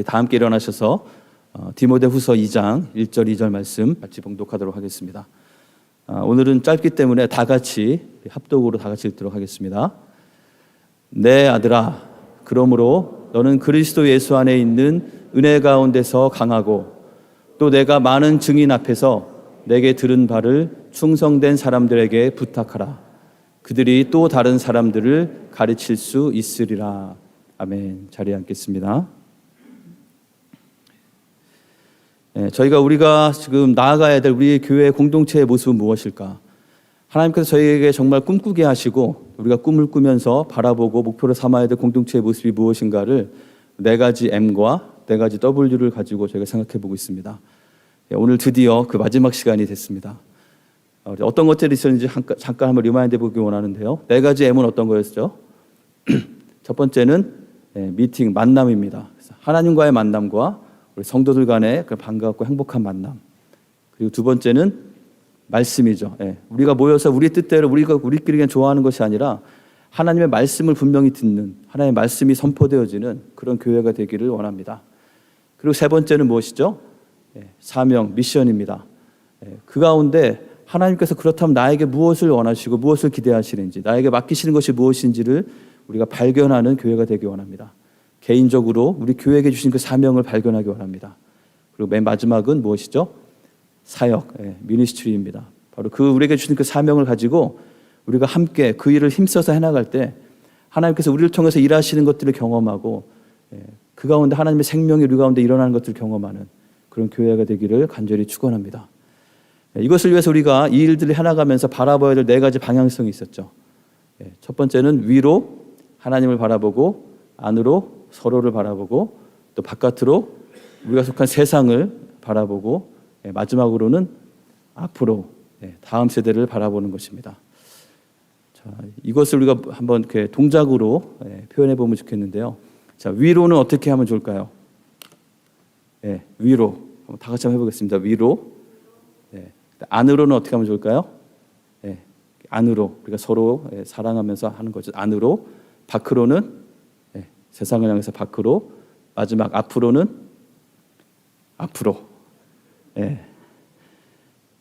다 함께 일어나셔서 디모데후서 2장 1절 2절 말씀 같이 봉독하도록 하겠습니다. 오늘은 짧기 때문에 다 같이 합독으로 다 같이 읽도록 하겠습니다. 내 아들아, 그러므로 너는 그리스도 예수 안에 있는 은혜 가운데서 강하고 또 내가 많은 증인 앞에서 내게 들은 바를 충성된 사람들에게 부탁하라. 그들이 또 다른 사람들을 가르칠 수 있으리라. 아멘. 자리에 앉겠습니다. 우리가 지금 나아가야 될 우리 교회 공동체의 모습은 무엇일까? 하나님께서 저희에게 정말 꿈꾸게 하시고 우리가 꿈을 꾸면서 바라보고 목표로 삼아야 될 공동체의 모습이 무엇인가를 4가지 M과 4가지 W를 가지고 저희가 생각해 보고 있습니다. 오늘 드디어 그 마지막 시간이 됐습니다. 어떤 것들이 있었는지 잠깐 한번 리마인드 해보기 원하는데요. 4가지 M은 어떤 거였죠? 첫 번째는 미팅, 만남입니다. 하나님과의 만남과 우리 성도들 간의 반갑고 행복한 만남. 그리고 두 번째는 말씀이죠. 우리가 모여서 우리 뜻대로 우리끼리 그냥 좋아하는 것이 아니라 하나님의 말씀을 분명히 듣는, 하나님의 말씀이 선포되어지는 그런 교회가 되기를 원합니다. 그리고 세 번째는 무엇이죠? 사명, 미션입니다. 그 가운데 하나님께서 그렇다면 나에게 무엇을 원하시고 무엇을 기대하시는지, 나에게 맡기시는 것이 무엇인지를 우리가 발견하는 교회가 되기 원합니다. 개인적으로 우리 교회에게 주신 그 사명을 발견하기 원합니다. 그리고 맨 마지막은 무엇이죠? 사역, 미니스트리입니다. 바로 우리에게 주신 그 사명을 가지고 우리가 함께 그 일을 힘써서 해나갈 때 하나님께서 우리를 통해서 일하시는 것들을 경험하고 그 가운데 하나님의 생명이 우리 가운데 일어나는 것들을 경험하는 그런 교회가 되기를 간절히 축원합니다. 이것을 위해서 우리가 이 일들을 해나가면서 바라봐야 될 4가지 방향성이 있었죠. 첫 번째는 위로 하나님을 바라보고, 안으로 서로를 바라보고, 또 바깥으로 우리가 속한 세상을 바라보고, 마지막으로는 앞으로 다음 세대를 바라보는 것입니다. 자, 이것을 우리가 한번 이렇게 동작으로 표현해 보면 좋겠는데요. 자, 위로는 어떻게 하면 좋을까요? 위로. 다 같이 한번 해보겠습니다. 위로. 안으로는 어떻게 하면 좋을까요? 안으로. 우리가 서로 사랑하면서 하는 거죠. 안으로. 밖으로는 세상을 향해서 밖으로. 마지막 앞으로는 앞으로.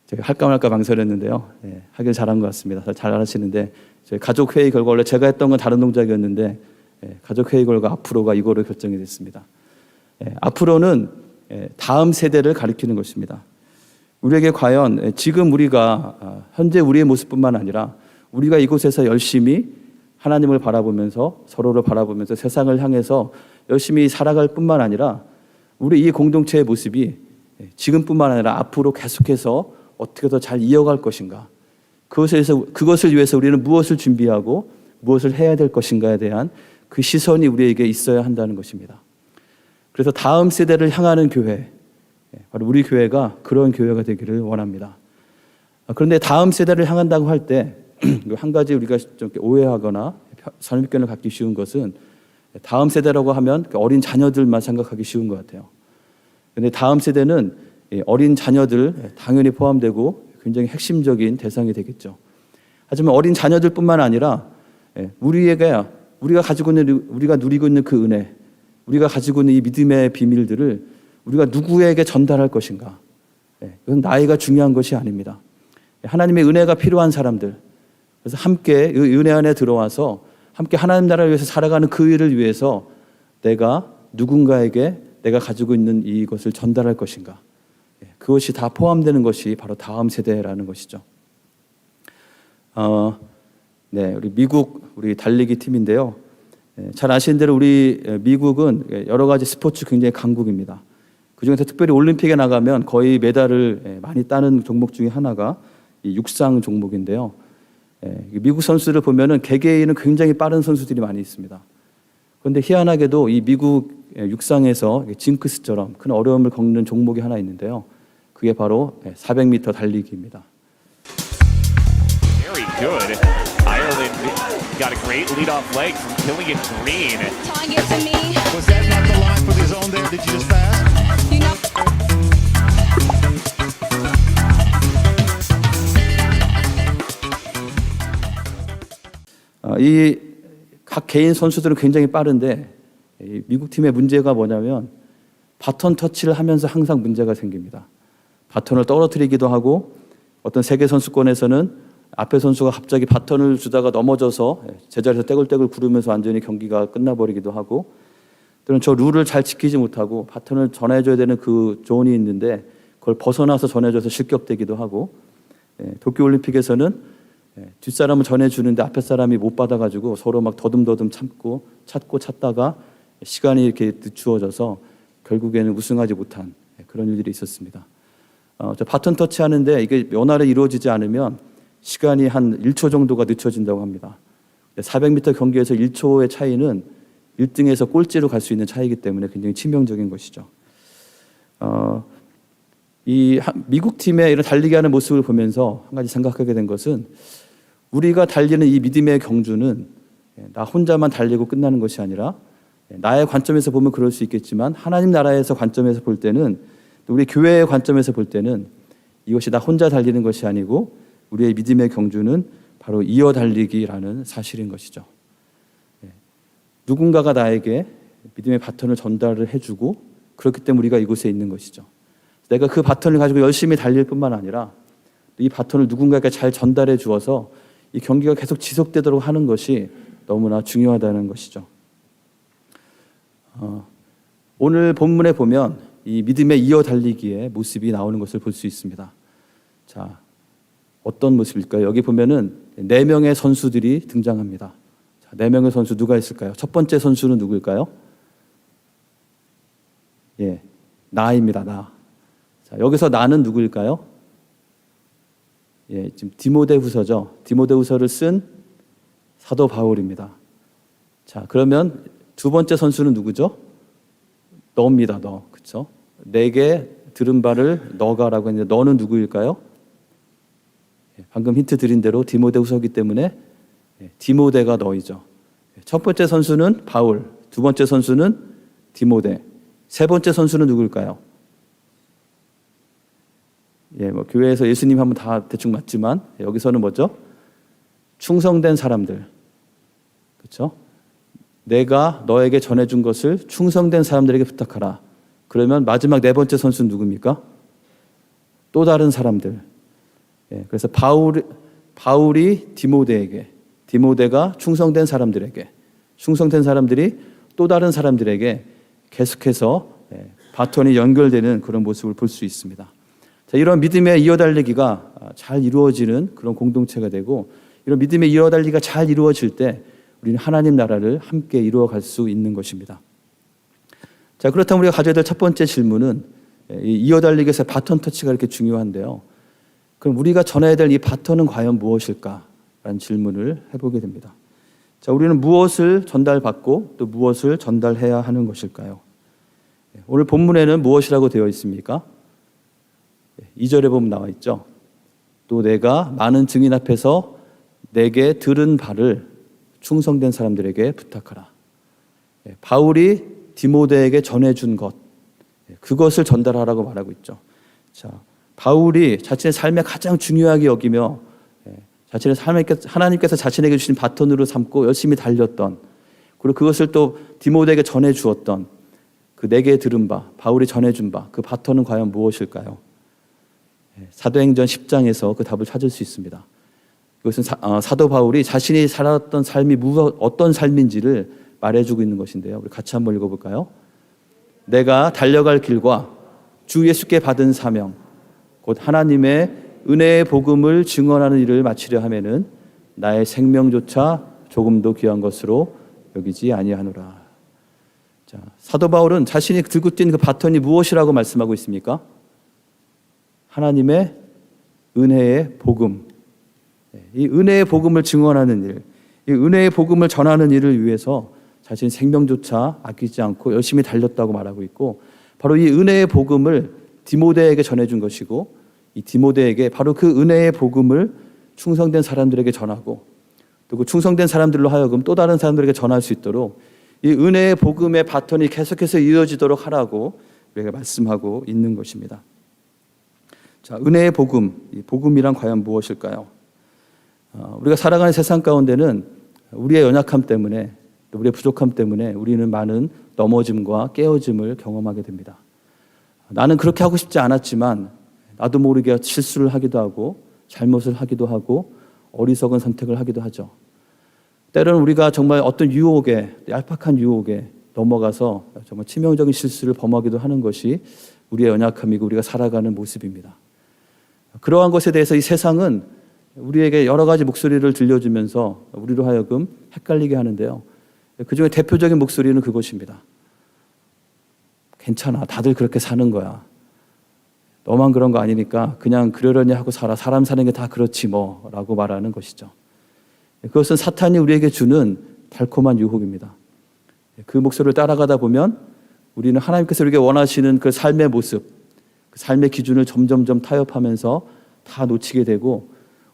제가 할까 말까 망설였는데요. 하길 잘한 것 같습니다. 잘 하시는데 저희 가족 회의 결과 원래 제가 했던 건 다른 동작이었는데 가족 회의 결과 앞으로가 이거로 결정이 됐습니다. 앞으로는 다음 세대를 가리키는 것입니다. 우리에게 과연 지금 우리가 현재 우리의 모습뿐만 아니라 우리가 이곳에서 열심히 하나님을 바라보면서 서로를 바라보면서 세상을 향해서 열심히 살아갈 뿐만 아니라 우리 이 공동체의 모습이 지금뿐만 아니라 앞으로 계속해서 어떻게 더 잘 이어갈 것인가, 그것을 위해서 우리는 무엇을 준비하고 무엇을 해야 될 것인가에 대한 그 시선이 우리에게 있어야 한다는 것입니다. 그래서 다음 세대를 향하는 교회, 바로 우리 교회가 그런 교회가 되기를 원합니다. 그런데 다음 세대를 향한다고 할 때 한 가지 우리가 좀 오해하거나 선입견을 갖기 쉬운 것은 다음 세대라고 하면 어린 자녀들만 생각하기 쉬운 것 같아요. 그런데 다음 세대는 어린 자녀들 당연히 포함되고 굉장히 핵심적인 대상이 되겠죠. 하지만 어린 자녀들뿐만 아니라 우리가 누리고 있는 그 은혜, 우리가 가지고 있는 이 믿음의 비밀들을 우리가 누구에게 전달할 것인가? 이건 나이가 중요한 것이 아닙니다. 하나님의 은혜가 필요한 사람들, 그래서 함께 이 은혜 안에 들어와서 함께 하나님 나라를 위해서 살아가는 그 일을 위해서 내가 누군가에게 내가 가지고 있는 이것을 전달할 것인가? 그것이 다 포함되는 것이 바로 다음 세대라는 것이죠. 우리 미국 우리 달리기 팀인데요. 잘 아시는 대로 우리 미국은 여러 가지 스포츠 굉장히 강국입니다. 그중에서 특별히 올림픽에 나가면 거의 메달을 많이 따는 종목 중에 하나가 이 육상 종목인데요. 미국 선수들을 보면은 개개인은 굉장히 빠른 선수들이 많이 있습니다. 그런데 희한하게도 이 미국 육상에서 징크스처럼 큰 어려움을 겪는 종목이 하나 있는데요. 그게 바로 400m 달리기입니다. Very good. Ireland got a great lead-off leg from Killian Green. Telling it to me. Was that not the line for the zone there? Did you just pass? You know. 이 각 개인 선수들은 굉장히 빠른데 이 미국 팀의 문제가 뭐냐면 바톤 터치를 하면서 항상 문제가 생깁니다. 바톤을 떨어뜨리기도 하고 어떤 세계 선수권에서는 앞에 선수가 갑자기 바톤을 주다가 넘어져서 제자리에서 떼굴떼굴 구르면서 완전히 경기가 끝나버리기도 하고, 또는 저 룰을 잘 지키지 못하고 바톤을 전해줘야 되는 그 존이 있는데 그걸 벗어나서 전해줘서 실격되기도 하고, 도쿄올림픽에서는 뒷사람을 전해주는데 앞에 사람이 못 받아가지고 서로 막 더듬더듬 찾고 찾다가 시간이 이렇게 늦추어져서 결국에는 우승하지 못한 그런 일들이 있었습니다. 저 바톤 터치하는데 이게 원활히 이루어지지 않으면 시간이 한 1초 정도가 늦춰진다고 합니다. 400m 경기에서 1초의 차이는 1등에서 꼴찌로 갈 수 있는 차이이기 때문에 굉장히 치명적인 것이죠. 이 미국 팀의 이런 달리기 하는 모습을 보면서 한 가지 생각하게 된 것은, 우리가 달리는 이 믿음의 경주는 나 혼자만 달리고 끝나는 것이 아니라, 나의 관점에서 보면 그럴 수 있겠지만 하나님 나라에서 관점에서 볼 때는, 또 우리 교회의 관점에서 볼 때는 이것이 나 혼자 달리는 것이 아니고 우리의 믿음의 경주는 바로 이어 달리기라는 사실인 것이죠. 누군가가 나에게 믿음의 바톤을 전달을 해주고, 그렇기 때문에 우리가 이곳에 있는 것이죠. 내가 그 바톤을 가지고 열심히 달릴 뿐만 아니라 이 바톤을 누군가에게 잘 전달해 주어서 이 경기가 계속 지속되도록 하는 것이 너무나 중요하다는 것이죠. 오늘 본문에 보면 이 믿음의 이어 달리기의 모습이 나오는 것을 볼 수 있습니다. 자, 어떤 모습일까요? 여기 보면은 4명의 선수들이 등장합니다. 자, 4명의 선수 누가 있을까요? 첫 번째 선수는 누구일까요? 나입니다. 나. 자, 여기서 나는 누구일까요? 지금 디모데후서죠. 디모데후서를 쓴 사도 바울입니다. 자, 그러면 두 번째 선수는 누구죠? 너입니다. 너. 그렇죠? 내게 들은 바를 너가라고 했는데 너는 누구일까요? 방금 힌트 드린 대로 디모데후서이기 때문에 디모데가 너이죠. 첫 번째 선수는 바울, 두 번째 선수는 디모데, 세 번째 선수는 누구일까요? 뭐 교회에서 예수님 하면 다 대충 맞지만 여기서는 뭐죠? 충성된 사람들. 그렇죠? 내가 너에게 전해준 것을 충성된 사람들에게 부탁하라. 그러면 마지막 네 번째 선수는 누굽니까? 또 다른 사람들. 그래서 바울이 디모데에게, 디모데가 충성된 사람들에게, 충성된 사람들이 또 다른 사람들에게 계속해서 바톤이 연결되는 그런 모습을 볼 수 있습니다. 자, 이런 믿음의 이어달리기가 잘 이루어지는 그런 공동체가 되고, 이런 믿음의 이어달리기가 잘 이루어질 때 우리는 하나님 나라를 함께 이루어갈 수 있는 것입니다. 자, 그렇다면 우리가 가져야 될 첫 번째 질문은, 이 이어달리기에서 바톤 터치가 이렇게 중요한데요. 그럼 우리가 전해야 될 이 바톤은 과연 무엇일까라는 질문을 해보게 됩니다. 자, 우리는 무엇을 전달받고 또 무엇을 전달해야 하는 것일까요? 오늘 본문에는 무엇이라고 되어 있습니까? 2절에 보면 나와 있죠. 또 내가 많은 증인 앞에서 내게 들은 바를 충성된 사람들에게 부탁하라. 바울이 디모데에게 전해준 것, 그것을 전달하라고 말하고 있죠. 자, 바울이 자신의 삶에 가장 중요하게 여기며 자신의 삶에 하나님께서 자신에게 주신 바톤으로 삼고 열심히 달렸던, 그리고 그것을 또 디모데에게 전해주었던 그 내게 들은 바, 바울이 전해준 바, 그 바톤은 과연 무엇일까요? 사도행전 10장에서 그 답을 찾을 수 있습니다. 이것은 사도 바울이 자신이 살았던 삶이 어떤 삶인지를 말해주고 있는 것인데요. 우리 같이 한번 읽어볼까요? 내가 달려갈 길과 주 예수께 받은 사명, 곧 하나님의 은혜의 복음을 증언하는 일을 마치려 하면은 나의 생명조차 조금도 귀한 것으로 여기지 아니하노라. 자, 사도 바울은 자신이 들고 뛴 그 바톤이 무엇이라고 말씀하고 있습니까? 하나님의 은혜의 복음. 이 은혜의 복음을 증언하는 일, 이 은혜의 복음을 전하는 일을 위해서 자신 생명조차 아끼지 않고 열심히 달렸다고 말하고 있고, 바로 이 은혜의 복음을 디모데에게 전해준 것이고, 이 디모데에게 바로 그 은혜의 복음을 충성된 사람들에게 전하고, 또 그 충성된 사람들로 하여금 또 다른 사람들에게 전할 수 있도록 이 은혜의 복음의 바톤이 계속해서 이어지도록 하라고 우리가 말씀하고 있는 것입니다. 자, 은혜의 복음, 이 복음이란 과연 무엇일까요? 우리가 살아가는 세상 가운데는 우리의 연약함 때문에, 또 우리의 부족함 때문에 우리는 많은 넘어짐과 깨어짐을 경험하게 됩니다. 나는 그렇게 하고 싶지 않았지만 나도 모르게 실수를 하기도 하고 잘못을 하기도 하고 어리석은 선택을 하기도 하죠. 때로는 우리가 정말 어떤 유혹에, 얄팍한 유혹에 넘어가서 정말 치명적인 실수를 범하기도 하는 것이 우리의 연약함이고 우리가 살아가는 모습입니다. 그러한 것에 대해서 이 세상은 우리에게 여러 가지 목소리를 들려주면서 우리로 하여금 헷갈리게 하는데요. 그중에 대표적인 목소리는 그것입니다. 괜찮아. 다들 그렇게 사는 거야. 너만 그런 거 아니니까 그냥 그러려니 하고 살아. 사람 사는 게 다 그렇지 뭐 라고 말하는 것이죠. 그것은 사탄이 우리에게 주는 달콤한 유혹입니다. 그 목소리를 따라가다 보면 우리는 하나님께서 우리에게 원하시는 그 삶의 모습, 그 삶의 기준을 점점점 타협하면서 다 놓치게 되고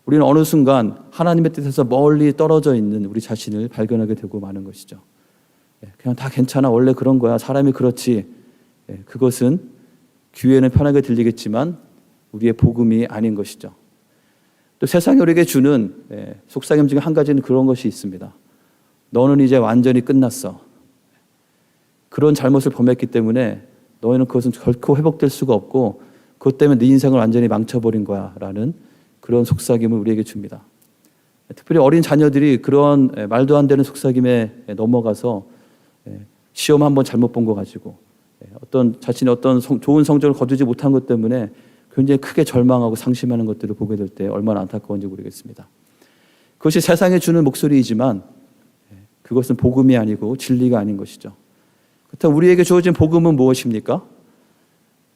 우리는 어느 순간 하나님의 뜻에서 멀리 떨어져 있는 우리 자신을 발견하게 되고 마는 것이죠. 그냥 다 괜찮아. 원래 그런 거야. 사람이 그렇지. 그것은 귀에는 편하게 들리겠지만 우리의 복음이 아닌 것이죠. 또 세상이 우리에게 주는 속삭임 중에 한 가지는 그런 것이 있습니다. 너는 이제 완전히 끝났어. 그런 잘못을 범했기 때문에 너희는 그것은 결코 회복될 수가 없고 그것 때문에 네 인생을 완전히 망쳐버린 거야 라는 그런 속삭임을 우리에게 줍니다. 특별히 어린 자녀들이 그런 말도 안 되는 속삭임에 넘어가서 시험 한번 잘못 본 거 가지고 어떤 자신의 어떤 좋은 성적을 거두지 못한 것 때문에 굉장히 크게 절망하고 상심하는 것들을 보게 될 때 얼마나 안타까운지 모르겠습니다. 그것이 세상에 주는 목소리이지만 그것은 복음이 아니고 진리가 아닌 것이죠. 그렇다면 우리에게 주어진 복음은 무엇입니까?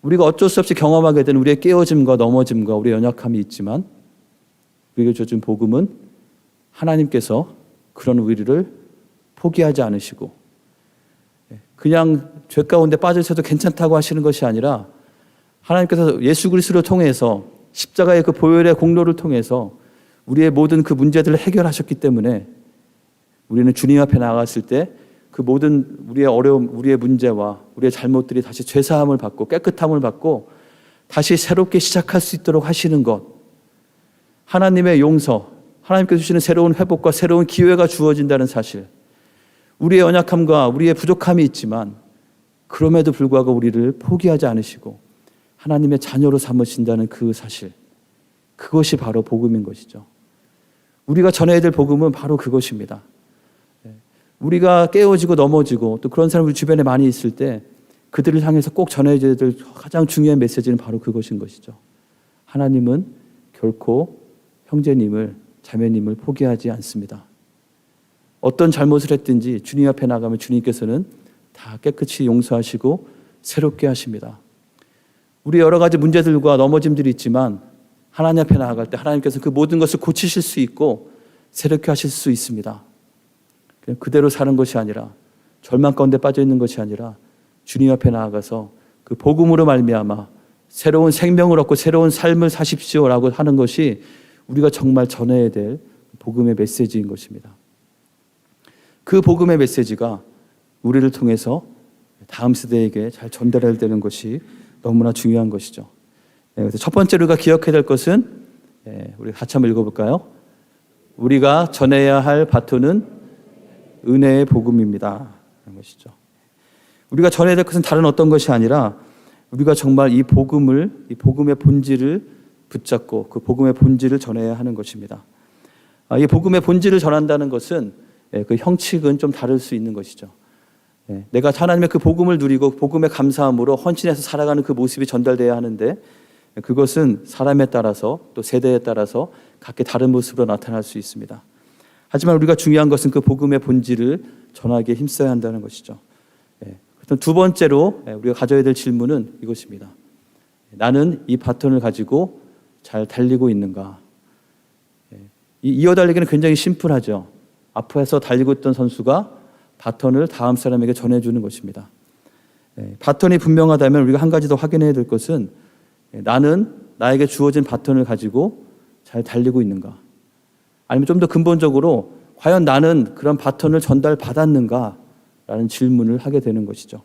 우리가 어쩔 수 없이 경험하게 되는 우리의 깨어짐과 넘어짐과 우리의 연약함이 있지만 우리에게 주어진 복음은 하나님께서 그런 우리를 포기하지 않으시고 그냥 죄 가운데 빠져 있어도 괜찮다고 하시는 것이 아니라 하나님께서 예수 그리스도를 통해서 십자가의 그 보혈의 공로를 통해서 우리의 모든 그 문제들을 해결하셨기 때문에 우리는 주님 앞에 나아갔을 때 그 모든 우리의 어려움, 우리의 문제와 우리의 잘못들이 다시 죄사함을 받고 깨끗함을 받고 다시 새롭게 시작할 수 있도록 하시는 것, 하나님의 용서, 하나님께서 주시는 새로운 회복과 새로운 기회가 주어진다는 사실, 우리의 연약함과 우리의 부족함이 있지만 그럼에도 불구하고 우리를 포기하지 않으시고 하나님의 자녀로 삼으신다는 그 사실, 그것이 바로 복음인 것이죠. 우리가 전해야 될 복음은 바로 그것입니다. 우리가 깨어지고 넘어지고 또 그런 사람이 우리 주변에 많이 있을 때 그들을 향해서 꼭 전해야 될 가장 중요한 메시지는 바로 그것인 것이죠. 하나님은 결코 형제님을, 자매님을 포기하지 않습니다. 어떤 잘못을 했든지 주님 앞에 나가면 주님께서는 다 깨끗이 용서하시고 새롭게 하십니다. 우리 여러 가지 문제들과 넘어짐들이 있지만 하나님 앞에 나아갈 때 하나님께서 그 모든 것을 고치실 수 있고 새롭게 하실 수 있습니다. 그냥 그대로 사는 것이 아니라 절망 가운데 빠져 있는 것이 아니라 주님 앞에 나아가서 그 복음으로 말미암아 새로운 생명을 얻고 새로운 삶을 사십시오라고 하는 것이 우리가 정말 전해야 될 복음의 메시지인 것입니다. 그 복음의 메시지가 우리를 통해서 다음 세대에게 잘 전달해야 되는 것이 너무나 중요한 것이죠. 그래서 첫 번째로 우리가 기억해야 될 것은 우리 같이 한번 읽어볼까요? 우리가 전해야 할 바토는 은혜의 복음입니다. 그런 것이죠. 우리가 전해야 될 것은 다른 어떤 것이 아니라 우리가 정말 이 복음의 본질을 붙잡고 그 복음의 본질을 전해야 하는 것입니다. 이 복음의 본질을 전한다는 것은 그 형식은 좀 다를 수 있는 것이죠. 내가 하나님의 그 복음을 누리고 복음에 감사함으로 헌신해서 살아가는 그 모습이 전달돼야 하는데 그것은 사람에 따라서 또 세대에 따라서 각기 다른 모습으로 나타날 수 있습니다. 하지만 우리가 중요한 것은 그 복음의 본질을 전하기에 힘써야 한다는 것이죠. 두 번째로 우리가 가져야 될 질문은 이것입니다. 나는 이 바톤을 가지고 잘 달리고 있는가? 이어달리기는 굉장히 심플하죠. 앞에서 달리고 있던 선수가 바톤을 다음 사람에게 전해주는 것입니다. 바톤이 분명하다면 우리가 한 가지 더 확인해야 될 것은 나는 나에게 주어진 바톤을 가지고 잘 달리고 있는가? 아니면 좀 더 근본적으로 과연 나는 그런 바톤을 전달받았는가? 라는 질문을 하게 되는 것이죠.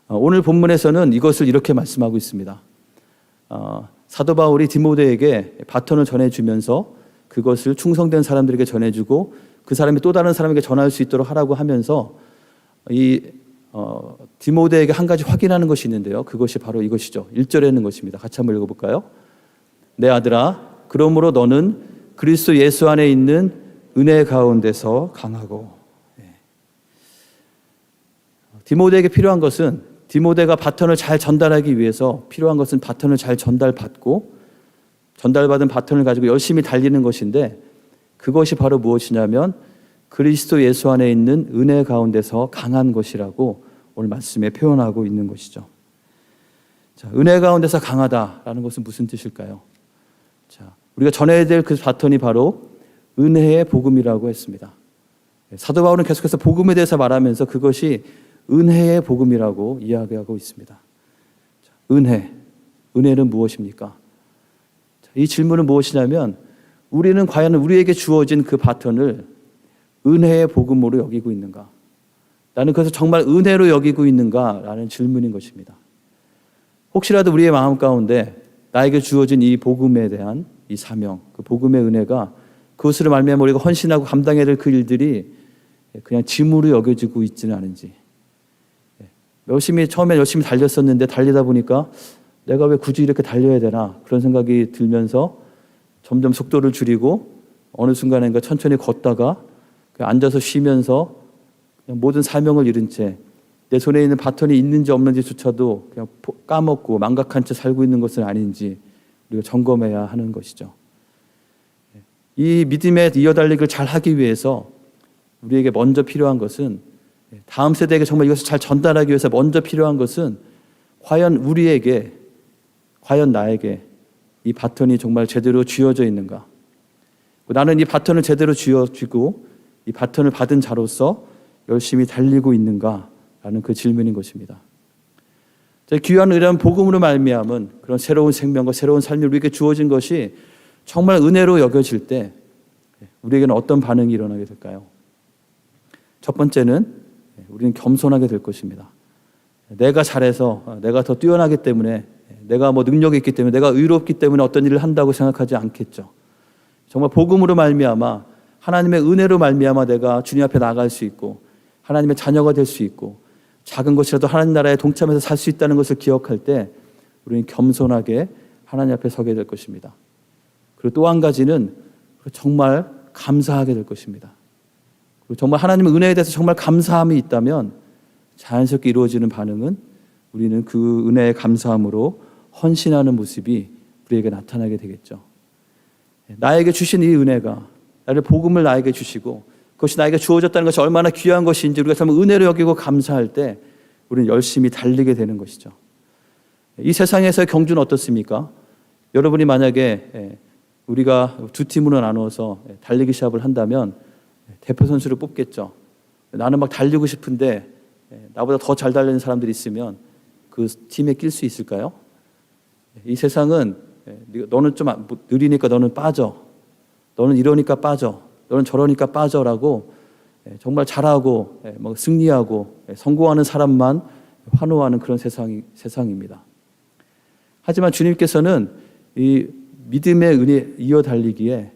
오늘 본문에서는 이것을 이렇게 말씀하고 있습니다. 사도 바울이 디모데에게 바톤을 전해주면서 그것을 충성된 사람들에게 전해주고 그 사람이 또 다른 사람에게 전할 수 있도록 하라고 하면서 이 디모데에게 한 가지 확인하는 것이 있는데요. 그것이 바로 이것이죠. 1절에 있는 것입니다. 같이 한번 읽어볼까요? 내 아들아, 그러므로 너는 그리스도 예수 안에 있는 은혜 가운데서 강하고. 디모데에게 필요한 것은, 디모데가 바톤을 잘 전달하기 위해서 필요한 것은 바톤을 잘 전달받고 전달받은 바톤을 가지고 열심히 달리는 것인데, 그것이 바로 무엇이냐면 그리스도 예수 안에 있는 은혜 가운데서 강한 것이라고 오늘 말씀에 표현하고 있는 것이죠. 자, 은혜 가운데서 강하다라는 것은 무슨 뜻일까요? 자, 우리가 전해야 될 그 바톤이 바로 은혜의 복음이라고 했습니다. 사도 바울은 계속해서 복음에 대해서 말하면서 그것이 은혜의 복음이라고 이야기하고 있습니다. 자, 은혜는 무엇입니까? 자, 이 질문은 무엇이냐면 우리는 과연 우리에게 주어진 그 바톤을 은혜의 복음으로 여기고 있는가? 나는 그것을 정말 은혜로 여기고 있는가? 라는 질문인 것입니다. 혹시라도 우리의 마음 가운데 나에게 주어진 이 복음에 대한 이 사명, 그 복음의 은혜가 그것으로 말미암아 우리가 헌신하고 감당해야 될 그 일들이 그냥 짐으로 여겨지고 있지는 않은지, 처음에 열심히 달렸었는데 달리다 보니까 내가 왜 굳이 이렇게 달려야 되나 그런 생각이 들면서 점점 속도를 줄이고 어느 순간인가 천천히 걷다가 앉아서 쉬면서 그냥 모든 사명을 잃은 채 내 손에 있는 바톤이 있는지 없는지조차도 그냥 까먹고 망각한 채 살고 있는 것은 아닌지 우리가 점검해야 하는 것이죠. 이 믿음의 이어달리기를 잘 하기 위해서 우리에게 먼저 필요한 것은, 다음 세대에게 정말 이것을 잘 전달하기 위해서 먼저 필요한 것은 과연 나에게 이 바톤이 정말 제대로 쥐어져 있는가? 나는 이 바톤을 제대로 쥐어쥐고 이 바톤을 받은 자로서 열심히 달리고 있는가? 라는 그 질문인 것입니다. 귀한 은혜는 복음으로 말미암은 그런 새로운 생명과 새로운 삶이 우리에게 주어진 것이 정말 은혜로 여겨질 때 우리에게는 어떤 반응이 일어나게 될까요? 첫 번째는 우리는 겸손하게 될 것입니다. 내가 잘해서, 내가 더 뛰어나기 때문에, 내가 능력이 있기 때문에, 내가 의롭기 때문에 어떤 일을 한다고 생각하지 않겠죠. 정말 복음으로 말미암아, 하나님의 은혜로 말미암아 내가 주님 앞에 나갈 수 있고 하나님의 자녀가 될 수 있고 작은 것이라도 하나님 나라에 동참해서 살 수 있다는 것을 기억할 때 우리는 겸손하게 하나님 앞에 서게 될 것입니다. 그리고 또 한 가지는 정말 감사하게 될 것입니다. 그리고 정말 하나님의 은혜에 대해서 정말 감사함이 있다면 자연스럽게 이루어지는 반응은 우리는 그 은혜의 감사함으로 헌신하는 모습이 우리에게 나타나게 되겠죠. 나에게 주신 이 은혜가, 나를 복음을 나에게 주시고 그것이 나에게 주어졌다는 것이 얼마나 귀한 것인지 우리가 정말 은혜로 여기고 감사할 때 우리는 열심히 달리게 되는 것이죠. 이 세상에서의 경주는 어떻습니까? 여러분이 만약에 우리가 두 팀으로 나누어서 달리기 시합을 한다면 대표 선수를 뽑겠죠. 나는 막 달리고 싶은데 나보다 더 잘 달리는 사람들이 있으면 그 팀에 낄 수 있을까요? 이 세상은 너는 좀 느리니까 너는 빠져, 너는 이러니까 빠져, 너는 저러니까 빠져라고 정말 잘하고 승리하고 성공하는 사람만 환호하는 그런 세상입니다. 하지만 주님께서는 이 믿음의 은혜 이어달리기에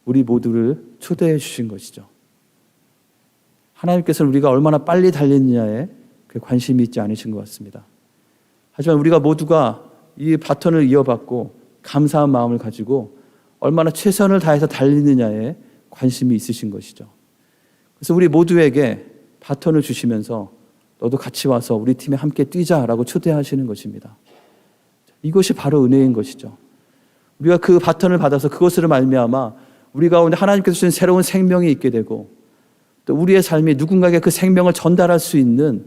우리 모두를 초대해 주신 것이죠. 하나님께서는 우리가 얼마나 빨리 달리느냐에 관심이 있지 않으신 것 같습니다. 하지만 우리가 모두가 이 바톤을 이어받고 감사한 마음을 가지고 얼마나 최선을 다해서 달리느냐에 관심이 있으신 것이죠. 그래서 우리 모두에게 바톤을 주시면서 너도 같이 와서 우리 팀에 함께 뛰자라고 초대하시는 것입니다. 이것이 바로 은혜인 것이죠. 우리가 그 바톤을 받아서 그것으로 말미암아 우리 가운데 하나님께서 주신 새로운 생명이 있게 되고 또 우리의 삶이 누군가에게 그 생명을 전달할 수 있는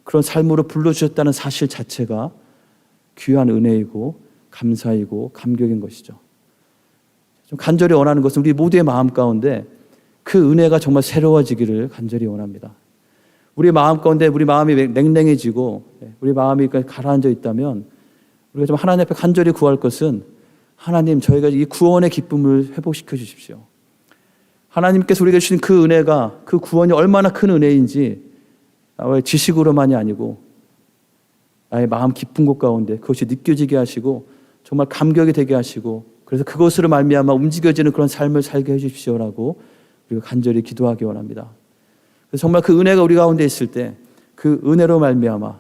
그런 삶으로 불러주셨다는 사실 자체가 귀한 은혜이고 감사이고 감격인 것이죠. 좀 간절히 원하는 것은 우리 모두의 마음 가운데 그 은혜가 정말 새로워지기를 간절히 원합니다. 우리 마음 가운데 우리 마음이 냉랭해지고 우리 마음이 가라앉아 있다면 우리가 좀 하나님 앞에 간절히 구할 것은 하나님, 저희가 이 구원의 기쁨을 회복시켜 주십시오. 하나님께서 우리에게 주신 그 은혜가, 그 구원이 얼마나 큰 은혜인지 나의 지식으로만이 아니고 나의 마음 깊은 곳 가운데 그것이 느껴지게 하시고 정말 감격이 되게 하시고 그래서 그것으로 말미암아 움직여지는 그런 삶을 살게 해주십시오라고 우리가 간절히 기도하기 원합니다. 그래서 정말 그 은혜가 우리 가운데 있을 때 그 그 은혜로 말미암아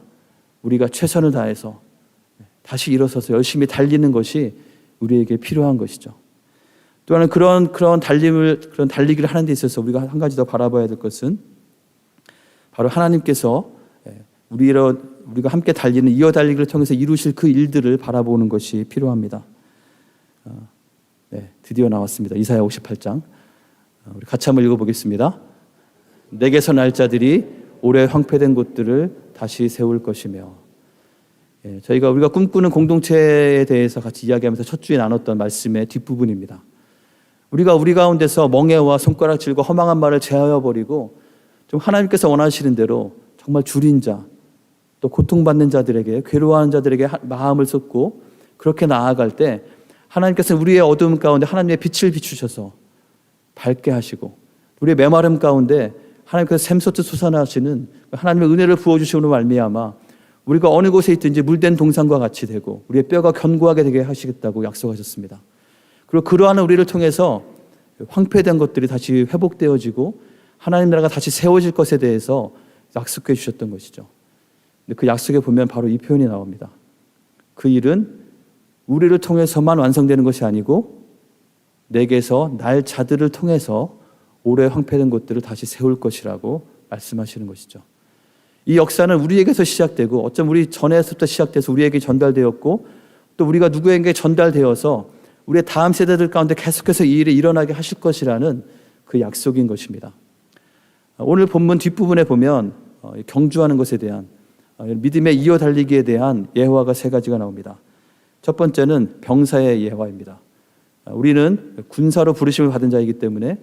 우리가 최선을 다해서 다시 일어서서 열심히 달리는 것이 우리에게 필요한 것이죠. 또한 그런 달리기를 하는 데 있어서 우리가 한 가지 더 바라봐야 될 것은 바로 하나님께서 우리가 함께 달리는 이어 달리기를 통해서 이루실 그 일들을 바라보는 것이 필요합니다. 드디어 나왔습니다. 이사야 58장. 우리 같이 한번 읽어보겠습니다. 내게서 날 자들이 오래 황폐된 곳들을 다시 세울 것이며. 우리가 꿈꾸는 공동체에 대해서 같이 이야기하면서 첫 주에 나눴던 말씀의 뒷부분입니다. 우리가 우리 가운데서 멍해와 손가락질과 허망한 말을 제하여 버리고 좀 하나님께서 원하시는 대로 정말 줄인 자, 또 고통받는 자들에게, 괴로워하는 자들에게 마음을 쏟고 그렇게 나아갈 때 하나님께서는 우리의 어두움 가운데 하나님의 빛을 비추셔서 밝게 하시고 우리의 메마름 가운데 하나님께서 샘솟듯 솟아나시는 하나님의 은혜를 부어주시는 말미암아 우리가 어느 곳에 있든지 물된 동산과 같이 되고 우리의 뼈가 견고하게 되게 하시겠다고 약속하셨습니다. 그리고 그러한 우리를 통해서 황폐된 것들이 다시 회복되어지고 하나님 나라가 다시 세워질 것에 대해서 약속해 주셨던 것이죠. 근데 그 약속에 보면 바로 이 표현이 나옵니다. 그 일은 우리를 통해서만 완성되는 것이 아니고 내게서 날 자들을 통해서 오래 황폐된 곳들을 다시 세울 것이라고 말씀하시는 것이죠. 이 역사는 우리에게서 시작되고 어쩜 우리 전에서부터 시작돼서 우리에게 전달되었고 또 우리가 누구에게 전달되어서 우리의 다음 세대들 가운데 계속해서 이 일이 일어나게 하실 것이라는 그 약속인 것입니다. 오늘 본문 뒷부분에 보면 경주하는 것에 대한 믿음의 이어 달리기에 대한 예화가 세 가지가 나옵니다. 첫 번째는 병사의 예화입니다. 우리는 군사로 부르심을 받은 자이기 때문에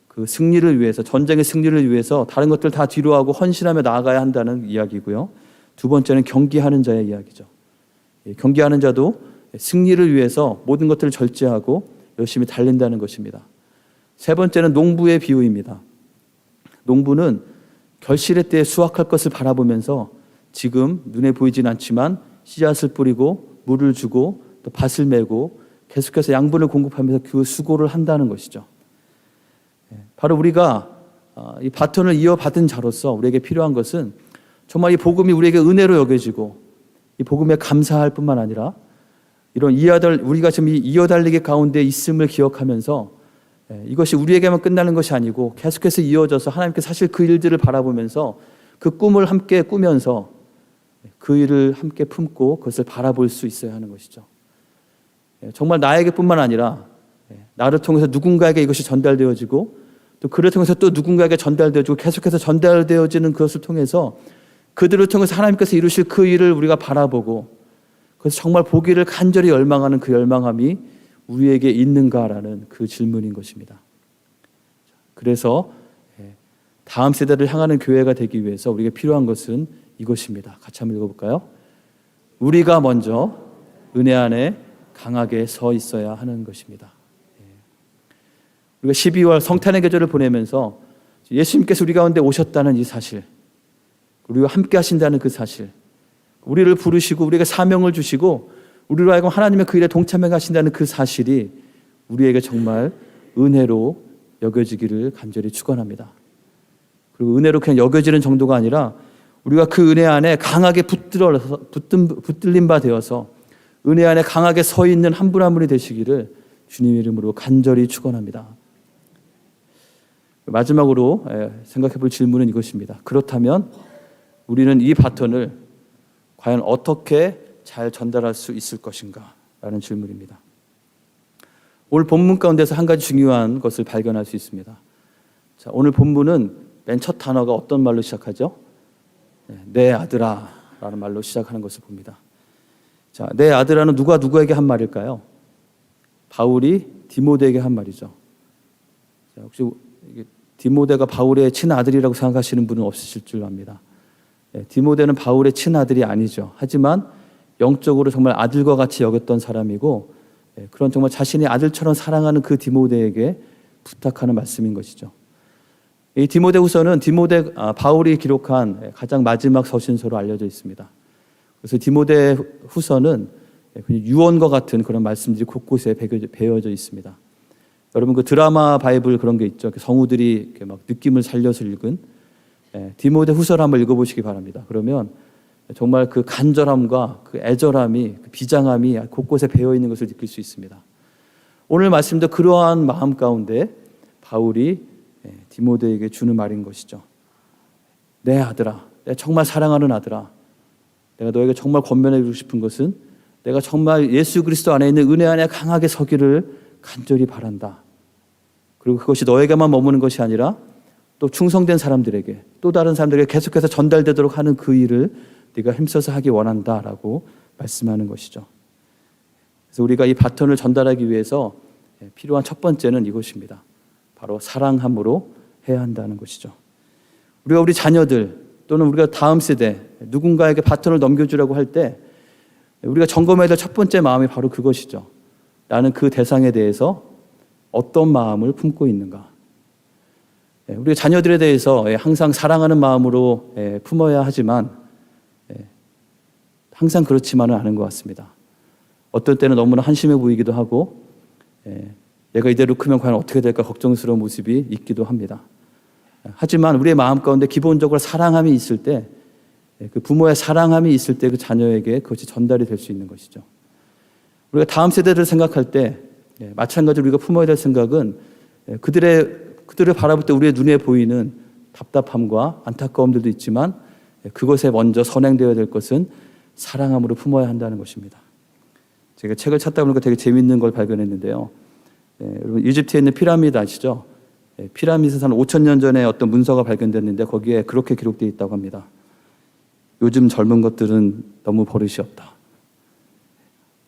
그 승리를 위해서, 전쟁의 승리를 위해서 다른 것들 다 뒤로하고 헌신하며 나아가야 한다는 이야기고요. 두 번째는 경기하는 자의 이야기죠. 경기하는 자도 승리를 위해서 모든 것들을 절제하고 열심히 달린다는 것입니다. 세 번째는 농부의 비유입니다. 농부는 결실의 때에 수확할 것을 바라보면서 지금 눈에 보이진 않지만 씨앗을 뿌리고 물을 주고 또 밭을 메고 계속해서 양분을 공급하면서 그 수고를 한다는 것이죠. 바로 우리가 이 바톤을 이어받은 자로서 우리에게 필요한 것은 정말 이 복음이 우리에게 은혜로 여겨지고 이 복음에 감사할 뿐만 아니라 이런 우리가 지금 이 이어달리기 가운데 있음을 기억하면서 이것이 우리에게만 끝나는 것이 아니고 계속해서 이어져서 하나님께 사실 그 일들을 바라보면서 그 꿈을 함께 꾸면서 그 일을 함께 품고 그것을 바라볼 수 있어야 하는 것이죠. 정말 나에게뿐만 아니라 나를 통해서 누군가에게 이것이 전달되어지고 또 그를 통해서 또 누군가에게 전달되어지고 계속해서 전달되어지는 그것을 통해서 그들을 통해서 하나님께서 이루실 그 일을 우리가 바라보고 그래서 정말 보기를 간절히 열망하는 그 열망함이 우리에게 있는가라는 그 질문인 것입니다. 그래서 다음 세대를 향하는 교회가 되기 위해서 우리에게 필요한 것은 이것입니다. 같이 한번 읽어볼까요? 우리가 먼저 은혜 안에 강하게 서 있어야 하는 것입니다. 우리가 12월 성탄의 계절을 보내면서 예수님께서 우리 가운데 오셨다는 이 사실, 우리와 함께 하신다는 그 사실, 우리를 부르시고 우리에게 사명을 주시고 우리로 하여금 하나님의 그 일에 동참해 가신다는 그 사실이 우리에게 정말 은혜로 여겨지기를 간절히 축원합니다. 그리고 은혜로 그냥 여겨지는 정도가 아니라 우리가 그 은혜 안에 강하게 붙들림 바 되어서 은혜 안에 강하게 서 있는 한 분 한 분이 되시기를 주님 이름으로 간절히 축원합니다. 마지막으로 생각해 볼 질문은 이것입니다. 그렇다면 우리는 이 바톤을 과연 어떻게 잘 전달할 수 있을 것인가? 라는 질문입니다. 오늘 본문 가운데서 한 가지 중요한 것을 발견할 수 있습니다. 자, 오늘 본문은 맨 첫 단어가 어떤 말로 시작하죠? 내 아들아 라는 말로 시작하는 것을 봅니다. 자, 내 아들아는 누가 누구에게 한 말일까요? 바울이 디모데에게 한 말이죠. 자, 혹시 디모데가 바울의 친아들이라고 생각하시는 분은 없으실 줄 압니다. 디모데는 바울의 친아들이 아니죠. 하지만 영적으로 정말 아들과 같이 여겼던 사람이고 그런 정말 자신의 아들처럼 사랑하는 그 디모데에게 부탁하는 말씀인 것이죠. 이 디모데후서는 바울이 기록한 가장 마지막 서신서로 알려져 있습니다. 그래서 디모데후서는 유언과 같은 그런 말씀들이 곳곳에 배어져 있습니다. 여러분 그 드라마 바이블 그런 게 있죠. 성우들이 이렇게 막 느낌을 살려서 읽은 디모데 후서를 한번 읽어보시기 바랍니다. 그러면 정말 그 간절함과 그 애절함이, 그 비장함이 곳곳에 배어 있는 것을 느낄 수 있습니다. 오늘 말씀도 그러한 마음 가운데 바울이 디모데에게 주는 말인 것이죠. 내 아들아, 내 정말 사랑하는 아들아, 내가 너에게 정말 권면해주고 싶은 것은 내가 정말 예수 그리스도 안에 있는 은혜 안에 강하게 서기를 간절히 바란다. 그리고 그것이 너에게만 머무는 것이 아니라 또 충성된 사람들에게, 또 다른 사람들에게 계속해서 전달되도록 하는 그 일을 네가 힘써서 하기 원한다라고 말씀하는 것이죠. 그래서 우리가 이 바톤을 전달하기 위해서 필요한 첫 번째는 이것입니다. 바로 사랑함으로 해야 한다는 것이죠. 우리가 우리 자녀들 또는 우리가 다음 세대 누군가에게 바톤을 넘겨주라고 할 때 우리가 점검해야 될 첫 번째 마음이 바로 그것이죠. 나는 그 대상에 대해서 어떤 마음을 품고 있는가. 우리가 자녀들에 대해서 항상 사랑하는 마음으로 품어야 하지만 항상 그렇지만은 않은 것 같습니다. 어떨 때는 너무나 한심해 보이기도 하고 얘가 이대로 크면 과연 어떻게 될까 걱정스러운 모습이 있기도 합니다. 하지만 우리의 마음 가운데 기본적으로 사랑함이 있을 때, 그 부모의 사랑함이 있을 때 그 자녀에게 그것이 전달이 될 수 있는 것이죠. 우리가 다음 세대를 생각할 때 마찬가지로 우리가 품어야 될 생각은 그들을 바라볼 때 우리의 눈에 보이는 답답함과 안타까움들도 있지만 그것에 먼저 선행되어야 될 것은 사랑함으로 품어야 한다는 것입니다. 제가 책을 찾다 보니까 되게 재미있는 걸 발견했는데요. 여러분 이집트에 있는 피라미드 아시죠? 피라미드에서 한 5,000년 전에 어떤 문서가 발견됐는데 거기에 그렇게 기록되어 있다고 합니다. 요즘 젊은 것들은 너무 버릇이 없다.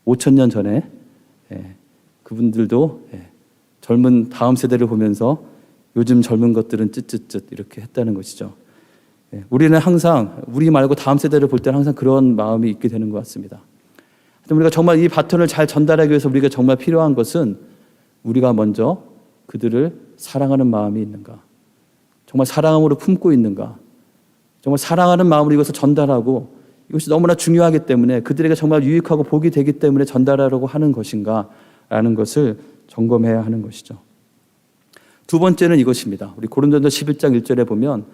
5,000년 전에 그분들도 젊은 다음 세대를 보면서 요즘 젊은 것들은 쯧쯧쯧 이렇게 했다는 것이죠. 우리는 항상 우리 말고 다음 세대를 볼 때는 항상 그런 마음이 있게 되는 것 같습니다. 우리가 정말 이 바톤을 잘 전달하기 위해서 우리가 정말 필요한 것은 우리가 먼저 그들을 사랑하는 마음이 있는가, 정말 사랑함으로 품고 있는가, 정말 사랑하는 마음으로 이것을 전달하고 이것이 너무나 중요하기 때문에 그들에게 정말 유익하고 복이 되기 때문에 전달하려고 하는 것인가 라는 것을 점검해야 하는 것이죠. 두 번째는 이것입니다. 우리 고린도전서 11장 1절에 보면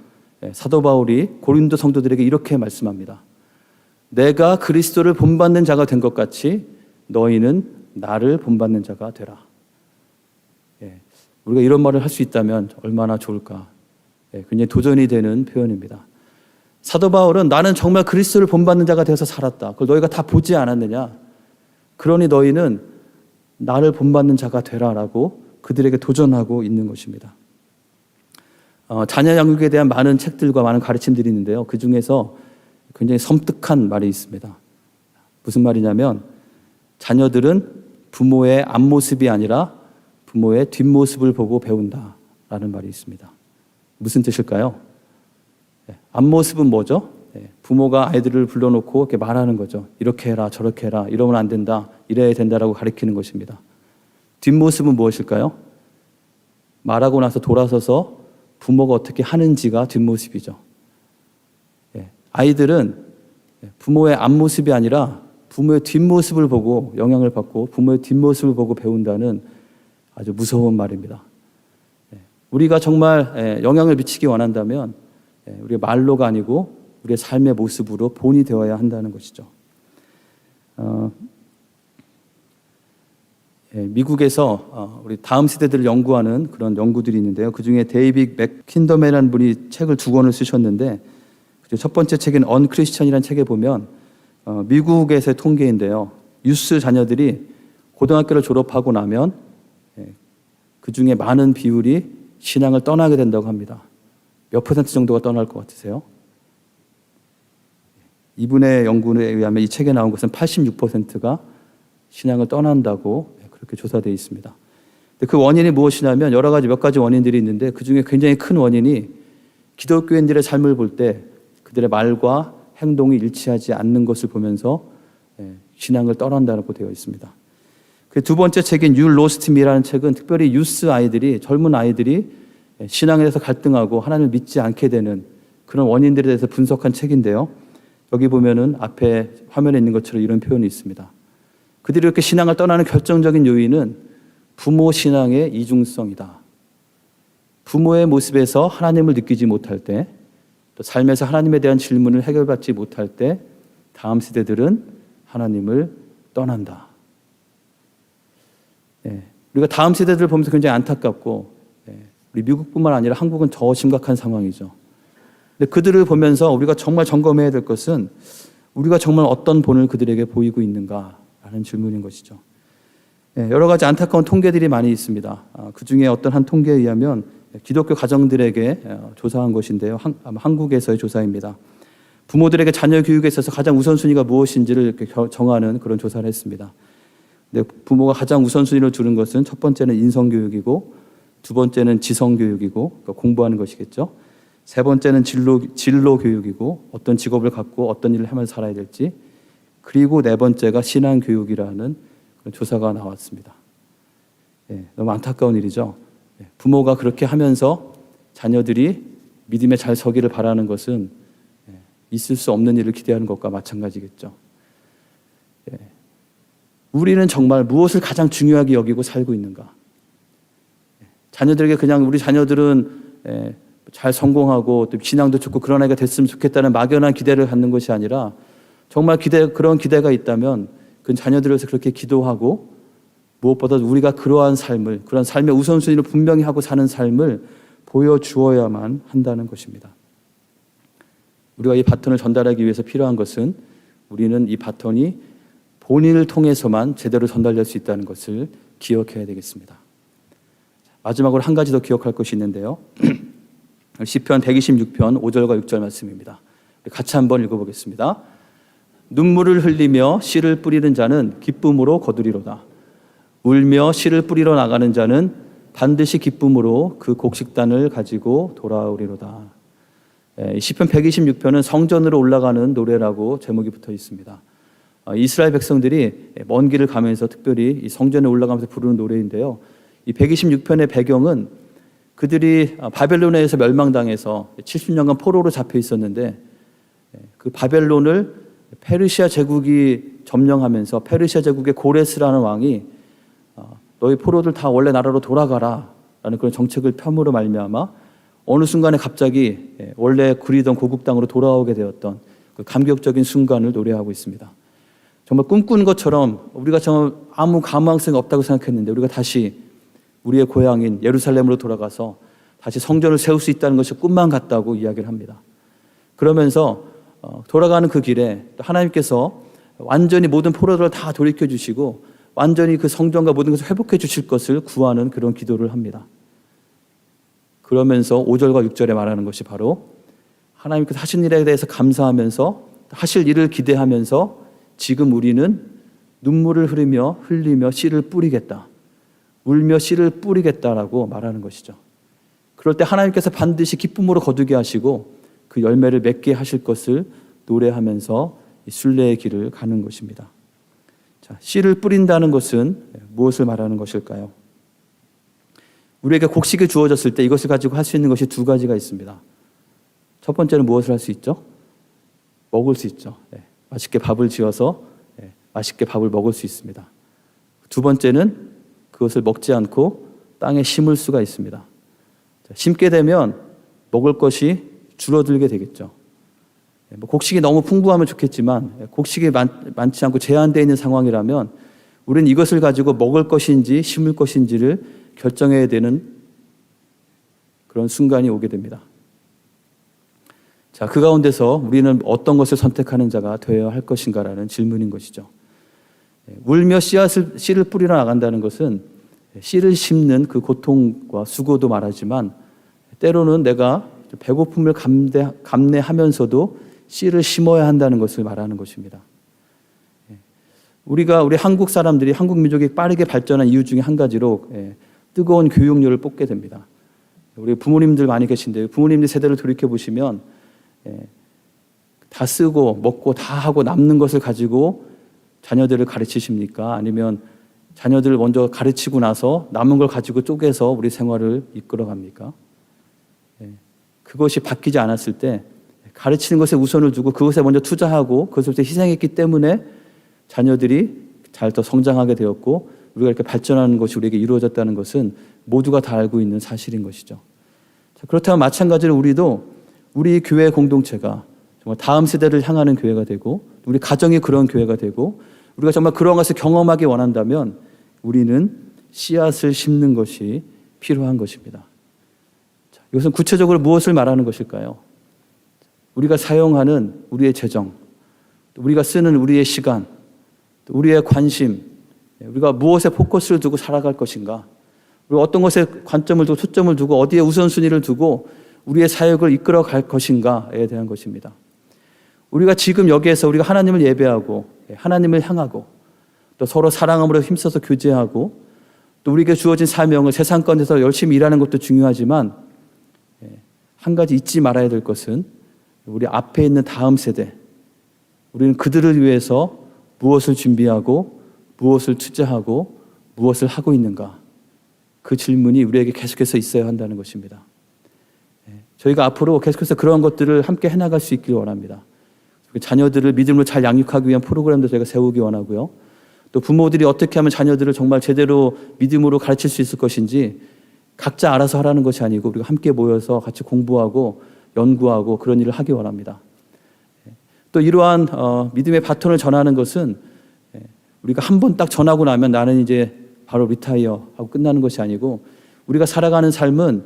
사도 바울이 고린도 성도들에게 이렇게 말씀합니다. 내가 그리스도를 본받는 자가 된 것 같이 너희는 나를 본받는 자가 되라. 우리가 이런 말을 할 수 있다면 얼마나 좋을까. 굉장히 도전이 되는 표현입니다. 사도 바울은 나는 정말 그리스도를 본받는 자가 되어서 살았다. 그걸 너희가 다 보지 않았느냐. 그러니 너희는 나를 본받는 자가 되라라고 그들에게 도전하고 있는 것입니다. 자녀 양육에 대한 많은 책들과 많은 가르침들이 있는데요. 그 중에서 굉장히 섬뜩한 말이 있습니다. 무슨 말이냐면 자녀들은 부모의 앞모습이 아니라 부모의 뒷모습을 보고 배운다라는 말이 있습니다. 무슨 뜻일까요? 앞모습은 뭐죠? 부모가 아이들을 불러놓고 이렇게 말하는 거죠. 이렇게 해라, 저렇게 해라, 이러면 안 된다, 이래야 된다라고 가르치는 것입니다. 뒷모습은 무엇일까요? 말하고 나서 돌아서서 부모가 어떻게 하는지가 뒷모습이죠. 아이들은 부모의 앞모습이 아니라 부모의 뒷모습을 보고 영향을 받고 부모의 뒷모습을 보고 배운다는 아주 무서운 말입니다. 우리가 정말 영향을 미치기 원한다면 우리의 말로가 아니고 우리의 삶의 모습으로 본이 되어야 한다는 것이죠. 미국에서 우리 다음 세대들을 연구하는 그런 연구들이 있는데요. 그중에 데이빗 맥킨더맨이라는 분이 책을 2권을 쓰셨는데 첫 번째 책인 언크리스천이라는 책에 보면 미국에서의 통계인데요. 유스 자녀들이 고등학교를 졸업하고 나면 그 중에 많은 비율이 신앙을 떠나게 된다고 합니다. 몇 퍼센트 정도가 떠날 것 같으세요? 이분의 연구에 의하면 이 책에 나온 것은 86%가 신앙을 떠난다고 그렇게 조사되어 있습니다. 근데 그 원인이 무엇이냐면 여러 가지 몇 가지 원인들이 있는데 그 중에 굉장히 큰 원인이 기독교인들의 삶을 볼 때 그들의 말과 행동이 일치하지 않는 것을 보면서 신앙을 떠난다고 되어 있습니다. 그 두 번째 책인 You Lost Me라는 책은 특별히 유스 아이들이, 젊은 아이들이 신앙에 대해서 갈등하고 하나님을 믿지 않게 되는 그런 원인들에 대해서 분석한 책인데요. 여기 보면은 앞에 화면에 있는 것처럼 이런 표현이 있습니다. 그들이 이렇게 신앙을 떠나는 결정적인 요인은 부모 신앙의 이중성이다. 부모의 모습에서 하나님을 느끼지 못할 때 또 삶에서 하나님에 대한 질문을 해결받지 못할 때 다음 세대들은 하나님을 떠난다. 우리가 다음 세대들을 보면서 굉장히 안타깝고 우리 미국뿐만 아니라 한국은 더 심각한 상황이죠. 근데 그들을 보면서 우리가 정말 점검해야 될 것은 우리가 정말 어떤 본을 그들에게 보이고 있는가라는 질문인 것이죠. 여러 가지 안타까운 통계들이 많이 있습니다. 그 중에 어떤 한 통계에 의하면 기독교 가정들에게 조사한 것인데요. 아마 한국에서의 조사입니다. 부모들에게 자녀 교육에 있어서 가장 우선순위가 무엇인지를 이렇게 정하는 그런 조사를 했습니다. 근데 부모가 가장 우선순위를 두는 것은 첫 번째는 인성교육이고, 두 번째는 지성교육이고, 그러니까 공부하는 것이겠죠. 세 번째는 진로 교육이고, 어떤 직업을 갖고 어떤 일을 하면서 살아야 될지, 그리고 네 번째가 신앙교육이라는 그런 조사가 나왔습니다. 너무 안타까운 일이죠. 부모가 그렇게 하면서 자녀들이 믿음에 잘 서기를 바라는 것은 있을 수 없는 일을 기대하는 것과 마찬가지겠죠. 우리는 정말 무엇을 가장 중요하게 여기고 살고 있는가? 자녀들에게 그냥 우리 자녀들은 잘 성공하고 또 신앙도 좋고 그런 아이가 됐으면 좋겠다는 막연한 기대를 갖는 것이 아니라 정말 그런 기대가 있다면 그 자녀들을 위해서 그렇게 기도하고 무엇보다 우리가 그런 삶의 우선순위를 분명히 하고 사는 삶을 보여주어야만 한다는 것입니다. 우리가 이 바톤을 전달하기 위해서 필요한 것은 우리는 이 바톤이 본인을 통해서만 제대로 전달될 수 있다는 것을 기억해야 되겠습니다. 마지막으로 한 가지 더 기억할 것이 있는데요. 시편 126편 5절과 6절 말씀입니다. 같이 한번 읽어보겠습니다. 눈물을 흘리며 씨를 뿌리는 자는 기쁨으로 거두리로다. 울며 씨를 뿌리러 나가는 자는 반드시 기쁨으로 그 곡식단을 가지고 돌아오리로다. 시편 126편은 성전으로 올라가는 노래라고 제목이 붙어 있습니다. 이스라엘 백성들이 먼 길을 가면서 특별히 이 성전에 올라가면서 부르는 노래인데요. 이 126편의 배경은 그들이 바벨론에서 멸망당해서 70년간 포로로 잡혀 있었는데 그 바벨론을 페르시아 제국이 점령하면서 페르시아 제국의 고레스라는 왕이 너희 포로들 다 원래 나라로 돌아가라 라는 그런 정책을 펴므로 말미암아 어느 순간에 갑자기 원래 그리던 고국 땅으로 돌아오게 되었던 그 감격적인 순간을 노래하고 있습니다. 정말 꿈꾸는 것처럼 우리가 정말 아무 가망성이 없다고 생각했는데 우리가 다시 우리의 고향인 예루살렘으로 돌아가서 다시 성전을 세울 수 있다는 것이 꿈만 같다고 이야기를 합니다. 그러면서 돌아가는 그 길에 하나님께서 완전히 모든 포로들을 다 돌이켜 주시고 완전히 그 성전과 모든 것을 회복해 주실 것을 구하는 그런 기도를 합니다. 그러면서 5절과 6절에 말하는 것이 바로 하나님께서 하신 일에 대해서 감사하면서 하실 일을 기대하면서 지금 우리는 눈물을 흘리며 씨를 뿌리겠다. 울며 씨를 뿌리겠다라고 말하는 것이죠. 그럴 때 하나님께서 반드시 기쁨으로 거두게 하시고 그 열매를 맺게 하실 것을 노래하면서 순례의 길을 가는 것입니다. 자, 씨를 뿌린다는 것은 무엇을 말하는 것일까요? 우리에게 곡식이 주어졌을 때 이것을 가지고 할 수 있는 것이 두 가지가 있습니다. 첫 번째는 무엇을 할 수 있죠? 먹을 수 있죠. 맛있게 밥을 지어서 맛있게 밥을 먹을 수 있습니다. 두 번째는 그것을 먹지 않고 땅에 심을 수가 있습니다. 심게 되면 먹을 것이 줄어들게 되겠죠. 곡식이 너무 풍부하면 좋겠지만 곡식이 많지 않고 제한되어 있는 상황이라면 우리는 이것을 가지고 먹을 것인지 심을 것인지를 결정해야 되는 그런 순간이 오게 됩니다. 자, 그 가운데서 우리는 어떤 것을 선택하는 자가 되어야 할 것인가라는 질문인 것이죠. 울며 씨를 뿌리러 나간다는 것은 씨를 심는 그 고통과 수고도 말하지만 때로는 내가 배고픔을 감내하면서도 씨를 심어야 한다는 것을 말하는 것입니다. 우리 한국 사람들이 한국 민족이 빠르게 발전한 이유 중에 한 가지로 뜨거운 교육료를 뽑게 됩니다. 우리 부모님들 많이 계신데 부모님들 세대를 돌이켜 보시면 다 쓰고 먹고 다 하고 남는 것을 가지고 자녀들을 가르치십니까? 아니면 자녀들을 먼저 가르치고 나서 남은 걸 가지고 쪼개서 우리 생활을 이끌어 갑니까? 그것이 바뀌지 않았을 때 가르치는 것에 우선을 두고 그것에 먼저 투자하고 그것을 희생했기 때문에 자녀들이 잘 더 성장하게 되었고 우리가 이렇게 발전하는 것이 우리에게 이루어졌다는 것은 모두가 다 알고 있는 사실인 것이죠. 그렇다면 마찬가지로 우리도 우리 교회 공동체가 정말 다음 세대를 향하는 교회가 되고 우리 가정이 그런 교회가 되고 우리가 정말 그런 것을 경험하기 원한다면 우리는 씨앗을 심는 것이 필요한 것입니다. 자, 이것은 구체적으로 무엇을 말하는 것일까요? 우리가 사용하는 우리의 재정, 우리가 쓰는 우리의 시간, 우리의 관심, 우리가 무엇에 포커스를 두고 살아갈 것인가, 우리가 어떤 것에 관점을 두고 초점을 두고 어디에 우선순위를 두고 우리의 사역을 이끌어 갈 것인가에 대한 것입니다. 우리가 지금 여기에서 우리가 하나님을 예배하고 하나님을 향하고 또 서로 사랑함으로 힘써서 교제하고 또 우리에게 주어진 사명을 세상 가운데서 열심히 일하는 것도 중요하지만 한 가지 잊지 말아야 될 것은 우리 앞에 있는 다음 세대, 우리는 그들을 위해서 무엇을 준비하고 무엇을 투자하고 무엇을 하고 있는가, 그 질문이 우리에게 계속해서 있어야 한다는 것입니다. 저희가 앞으로 계속해서 그런 것들을 함께 해나갈 수 있길 원합니다. 자녀들을 믿음으로 잘 양육하기 위한 프로그램도 저희가 세우기 원하고요. 또 부모들이 어떻게 하면 자녀들을 정말 제대로 믿음으로 가르칠 수 있을 것인지 각자 알아서 하라는 것이 아니고 우리가 함께 모여서 같이 공부하고 연구하고 그런 일을 하기 원합니다. 또 이러한 믿음의 바톤을 전하는 것은 우리가 한 번 딱 전하고 나면 나는 이제 바로 리타이어 하고 끝나는 것이 아니고 우리가 살아가는 삶은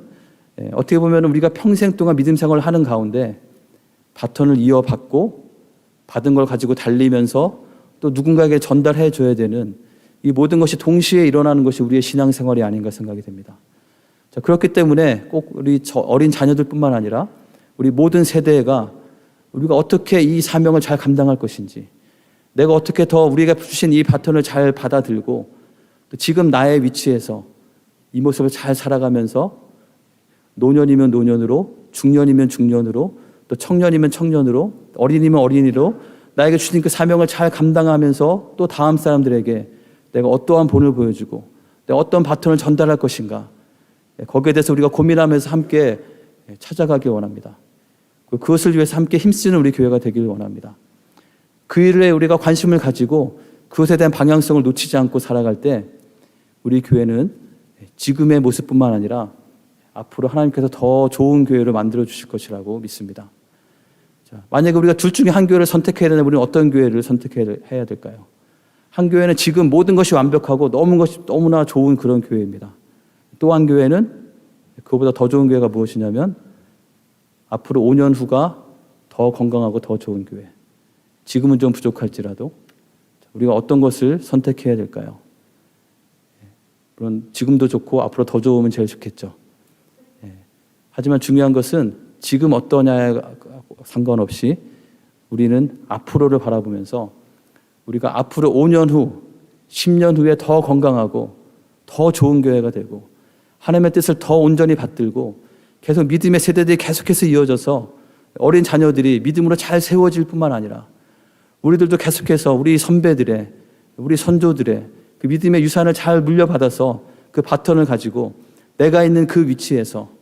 어떻게 보면 우리가 평생 동안 믿음 생활을 하는 가운데 바톤을 이어받고 받은 걸 가지고 달리면서 또 누군가에게 전달해 줘야 되는 이 모든 것이 동시에 일어나는 것이 우리의 신앙생활이 아닌가 생각이 됩니다. 자, 그렇기 때문에 꼭 우리 어린 자녀들뿐만 아니라 우리 모든 세대가 우리가 어떻게 이 사명을 잘 감당할 것인지, 내가 어떻게 더 우리가 주신 이 바톤을 잘 받아들고 또 지금 나의 위치에서 이 모습을 잘 살아가면서 노년이면 노년으로, 중년이면 중년으로, 또 청년이면 청년으로, 어린이면 어린이로 나에게 주신 그 사명을 잘 감당하면서 또 다음 사람들에게 내가 어떠한 본을 보여주고 내가 어떤 바톤을 전달할 것인가, 거기에 대해서 우리가 고민하면서 함께 찾아가길 원합니다. 그것을 위해서 함께 힘쓰는 우리 교회가 되기를 원합니다. 그 일에 우리가 관심을 가지고 그것에 대한 방향성을 놓치지 않고 살아갈 때 우리 교회는 지금의 모습뿐만 아니라 앞으로 하나님께서 더 좋은 교회를 만들어 주실 것이라고 믿습니다. 자, 만약에 우리가 둘 중에 한 교회를 선택해야 되면 우리는 어떤 교회를 선택해야 될까요? 한 교회는 지금 모든 것이 완벽하고 너무나 좋은 그런 교회입니다. 또 한 교회는 그보다 더 좋은 교회가 무엇이냐면 앞으로 5년 후가 더 건강하고 더 좋은 교회. 지금은 좀 부족할지라도 우리가 어떤 것을 선택해야 될까요? 물론 지금도 좋고 앞으로 더 좋으면 제일 좋겠죠. 하지만 중요한 것은 지금 어떠냐에 상관없이 우리는 앞으로를 바라보면서 우리가 앞으로 5년 후, 10년 후에 더 건강하고 더 좋은 교회가 되고 하나님의 뜻을 더 온전히 받들고 계속 믿음의 세대들이 계속해서 이어져서 어린 자녀들이 믿음으로 잘 세워질 뿐만 아니라 우리들도 계속해서 우리 선배들의, 우리 선조들의 그 믿음의 유산을 잘 물려받아서 그 바톤을 가지고 내가 있는 그 위치에서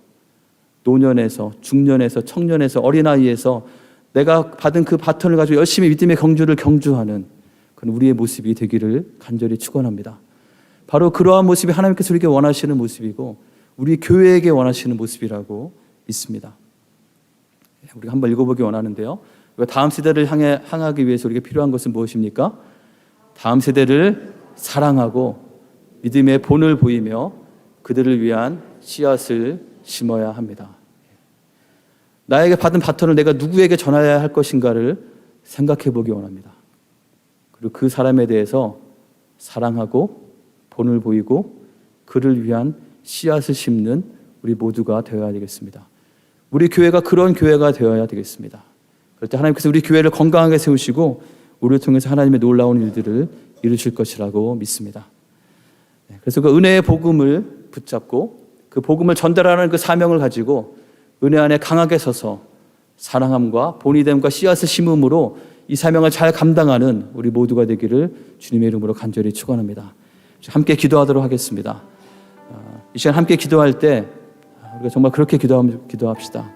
노년에서 중년에서 청년에서 어린아이에서 내가 받은 그 바톤을 가지고 열심히 믿음의 경주를 경주하는 그런 우리의 모습이 되기를 간절히 축원합니다. 바로 그러한 모습이 하나님께서 우리에게 원하시는 모습이고 우리 교회에게 원하시는 모습이라고 믿습니다. 우리가 한번 읽어보기 원하는데요. 다음 세대를 향하기 위해서 우리에게 필요한 것은 무엇입니까? 다음 세대를 사랑하고 믿음의 본을 보이며 그들을 위한 씨앗을 심어야 합니다. 나에게 받은 바톤을 내가 누구에게 전해야 할 것인가를 생각해 보기 원합니다. 그리고 그 사람에 대해서 사랑하고 본을 보이고 그를 위한 씨앗을 심는 우리 모두가 되어야 되겠습니다. 우리 교회가 그런 교회가 되어야 되겠습니다. 그럴 때 하나님께서 우리 교회를 건강하게 세우시고 우리를 통해서 하나님의 놀라운 일들을 이루실 것이라고 믿습니다. 그래서 그 은혜의 복음을 붙잡고 그 복음을 전달하는 그 사명을 가지고 은혜 안에 강하게 서서 사랑함과 본이됨과 씨앗을 심음으로 이 사명을 잘 감당하는 우리 모두가 되기를 주님의 이름으로 간절히 축원합니다. 함께 기도하도록 하겠습니다. 이 시간 함께 기도할 때 우리가 정말 그렇게 기도합시다.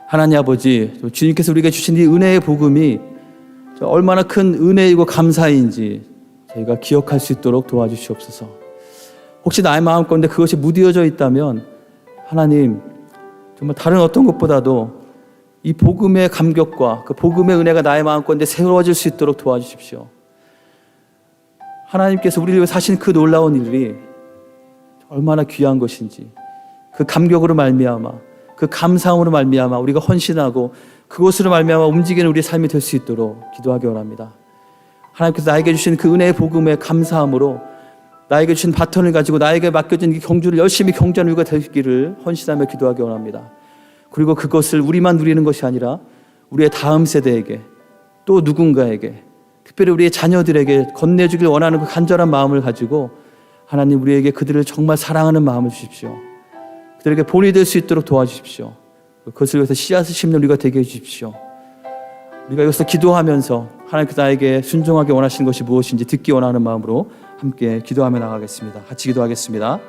하나님 아버지, 주님께서 우리에게 주신 이 은혜의 복음이 얼마나 큰 은혜이고 감사인지 저희가 기억할 수 있도록 도와주시옵소서. 혹시 나의 마음 가운데 그것이 무디어져 있다면 하나님 정말 다른 어떤 것보다도 이 복음의 감격과 그 복음의 은혜가 나의 마음가운데 새로워질 수 있도록 도와주십시오. 하나님께서 우리를 위해 하신 그 놀라운 일이 얼마나 귀한 것인지, 그 감격으로 말미암아, 그 감사함으로 말미암아 우리가 헌신하고 그것으로 말미암아 움직이는 우리의 삶이 될 수 있도록 기도하기 원합니다. 하나님께서 나에게 주신 그 은혜의 복음에 감사함으로 나에게 주신 바톤을 가지고 나에게 맡겨진 이 경주를 열심히 경주하는 우리가 되기를 헌신하며 기도하기 원합니다. 그리고 그것을 우리만 누리는 것이 아니라 우리의 다음 세대에게, 또 누군가에게, 특별히 우리의 자녀들에게 건네주길 원하는 그 간절한 마음을 가지고 하나님 우리에게 그들을 정말 사랑하는 마음을 주십시오. 그들에게 본이 될 수 있도록 도와주십시오. 그것을 위해서 씨앗을 심는 우리가 되게 해주십시오. 우리가 여기서 기도하면서 하나님께서 나에게 순종하게 원하시는 것이 무엇인지 듣기 원하는 마음으로 함께 기도하며 나가겠습니다. 같이 기도하겠습니다.